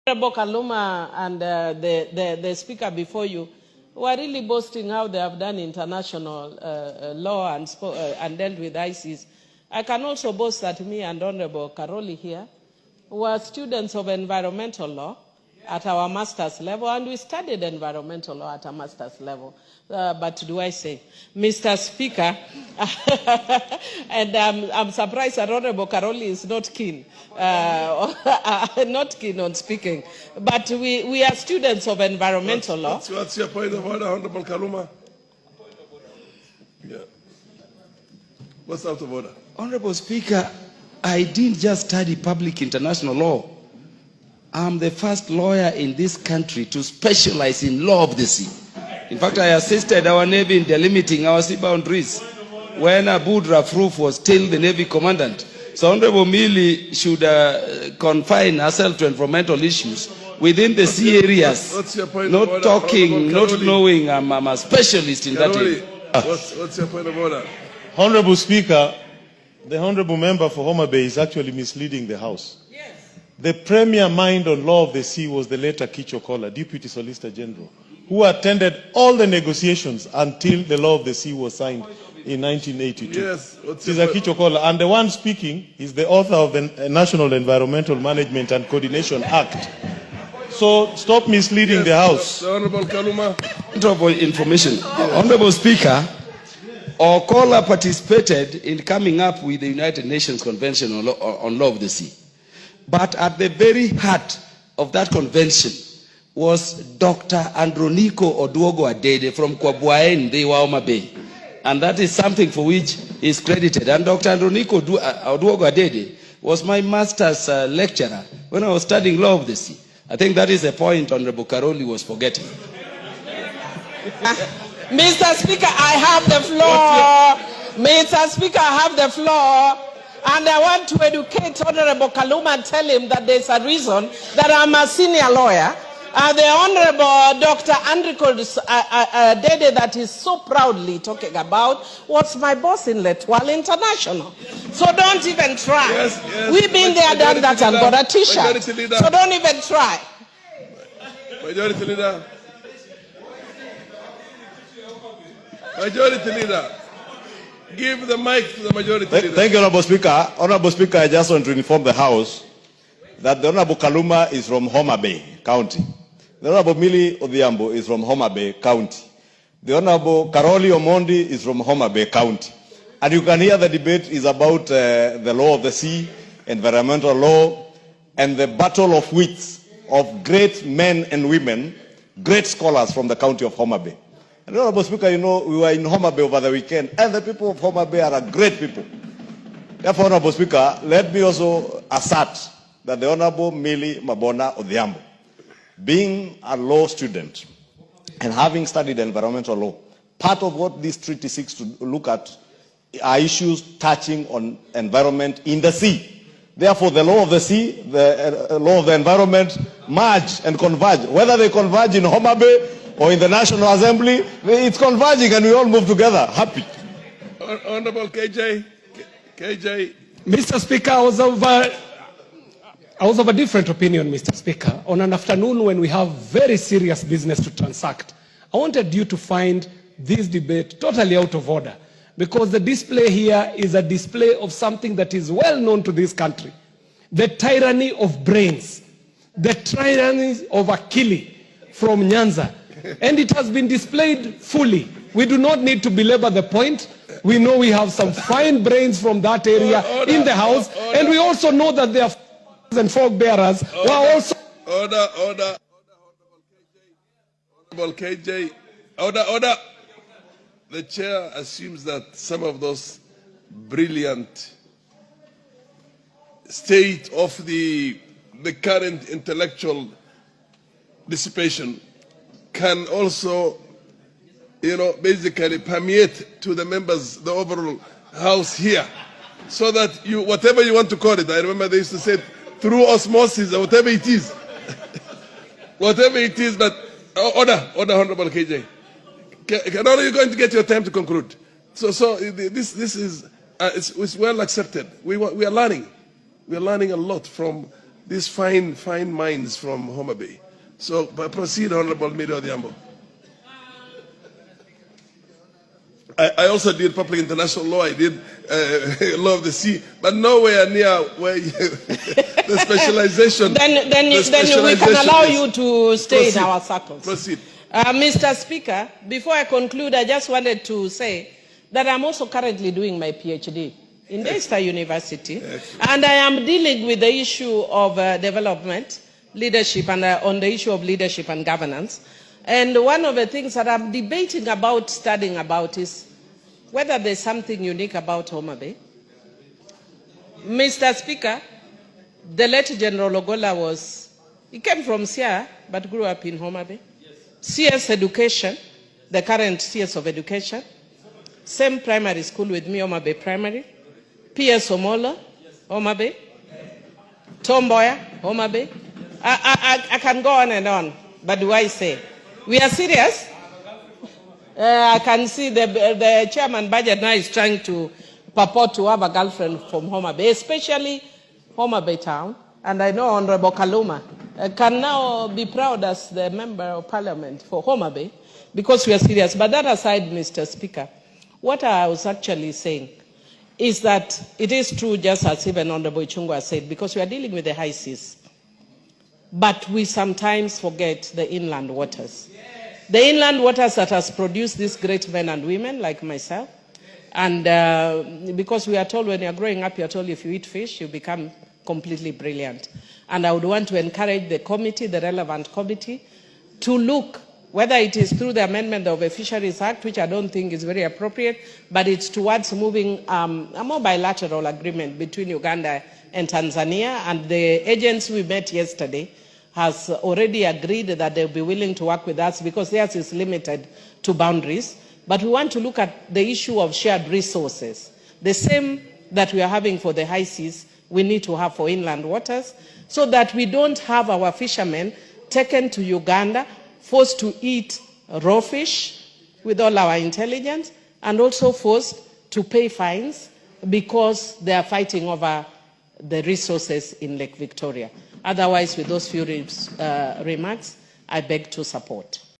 Honorable Kaluma and the speaker before you were really boasting how they have done international law and dealt with ISIS. I can also boast that me and Honorable Karoli here were students of environmental law at our master's level, and we studied environmental law at a master's level. But do I say, Mr. Speaker, and I'm surprised that Honorable Karoli is not keen, not keen on speaking. But we are students of environmental law. What's your point of order, Honorable Kaluma? Yeah. What's out of order? Honorable Speaker, I didn't just study public international law. I'm the first lawyer in this country to specialize in law of the sea. In fact, I assisted our Navy in delimiting our sea boundaries when Abu Drafruf was still the Navy commandant. So Honorable Mili should confine herself to environmental issues within the sea areas. What's your point not of order? talking, not knowing I'm a specialist in that area. What's your point of order? Honorable Speaker, the Honorable Member for Homa Bay is actually misleading the House. The premier mind on law of the sea was the late Akicho Kola, Deputy Solicitor General, who attended all the negotiations until the law of the sea was signed in 1982. Yes. This is Akicho Kola. And the one speaking is the author of the National Environmental Management and Coordination Act. So stop misleading the House. The Honorable Kaluma. Honorable information. Honorable Speaker, Okola participated in coming up with the United Nations Convention on Law of the Sea. But at the very heart of that convention was Dr. Androniko Oduogo Adede from Kwabuaen, Homa Bay. And that is something for which he is credited. And Dr. Androniko Oduogo Adede was my master's lecturer when I was studying law of the sea. I think that is a point Honorable Karoli was forgetting. Mr. Speaker, I have the floor. Mr. Speaker, I have the floor. And I want to educate Honorable Kaluma and tell him that there's a reason that I'm a senior lawyer. The Honorable Dr. Andriko Dede that is so proudly talking about was my boss in Letwal International. So don't even try. Yes. We've been there, done that, and got a t-shirt. So don't even try. Majority Leader. Majority Leader. Give the mic to the Majority Leader. Thank you, Honorable Speaker. Honorable Speaker, I just want to inform the House that the Honorable Kaluma is from Homa Bay County. The Honorable Mili Odhiambo is from Homa Bay County. The Honorable Karoli Omondi is from Homa Bay County. And you can hear the debate is about the law of the sea, environmental law, and the battle of wits of great men and women, great scholars from the county of Homa Bay. And Honorable Speaker, you know, we were in Homa Bay over the weekend, and the people of Homa Bay are a great people. Therefore, Honorable Speaker, let me also assert that the Honorable Mili Mabona Odhiambo, being a law student and having studied environmental law, part of what this treaty seeks to look at are issues touching on environment in the sea. Therefore, the law of the sea, the law of the environment merge and converge. Whether they converge in Homa Bay or in the National Assembly, it's converging and we all move together, happy. Honorable KJ. Mr. Speaker, I was of a different opinion, Mr. Speaker. On an afternoon when we have very serious business to transact, I wanted you to find this debate totally out of order, because the display here is a display of something that is well known to this country. The tyranny of brains, the tyranny of Akili from Nyanza. And it has been displayed fully. We do not need to belabor the point. We know we have some fine brains from that area in the House. And we also know that there are and fog bearers who are also... Order. Honorable KJ. Order. The chair assumes that some of those brilliant state of the current intellectual dissipation can also, basically permeate to the members, the overall House here, so that whatever you want to call it, I remember they used to say through osmosis or whatever it is, whatever it is, but order, Honorable KJ. Are you going to get your time to conclude? So this is it's well accepted. We are learning a lot from these fine minds from Homa Bay. So proceed, Honorable Mary Odhiambo. I also did public international law. I did law of the sea, but nowhere near where the specialization. Then we can allow you to stay in our circles. Proceed. Mr. Speaker, before I conclude, I just wanted to say that I'm also currently doing my PhD in Daystar University, and I am dealing with the issue of development, leadership, and on the issue of leadership and governance. And one of the things that I'm debating about, studying about, is whether there's something unique about Homa Bay. Mr. Speaker, the late General Ogola he came from Sia, but grew up in Homa Bay. CS Education, the current CS of Education, same primary school with me, Homa Bay Primary. PS Omolo, Homa Bay. Tomboya, Homa Bay. I can go on and on, but do I say? We are serious. I can see the chairman budget now is trying to purport to have a girlfriend from Homa Bay, especially Homa Bay town. And I know Honorable Kaluma can now be proud as the member of parliament for Homa Bay because we are serious. But that aside, Mr. Speaker, what I was actually saying is that it is true, just as even Honorable Ichung'wah said, because we are dealing with the high seas. But we sometimes forget the inland waters. The inland waters that has produced these great men and women like myself. And because we are told when you're growing up, you're told if you eat fish, you become completely brilliant. And I would want to encourage the committee, the relevant committee, to look, whether it is through the amendment of the Fisheries Act, which I don't think is very appropriate, but it's towards moving a more bilateral agreement between Uganda and Tanzania. And the agents we met yesterday has already agreed that they'll be willing to work with us because theirs is limited to boundaries. But we want to look at the issue of shared resources. The same that we are having for the high seas, we need to have for inland waters, so that we don't have our fishermen taken to Uganda, forced to eat raw fish with all our intelligence, and also forced to pay fines because they are fighting over the resources in Lake Victoria. Otherwise, with those few remarks, I beg to support.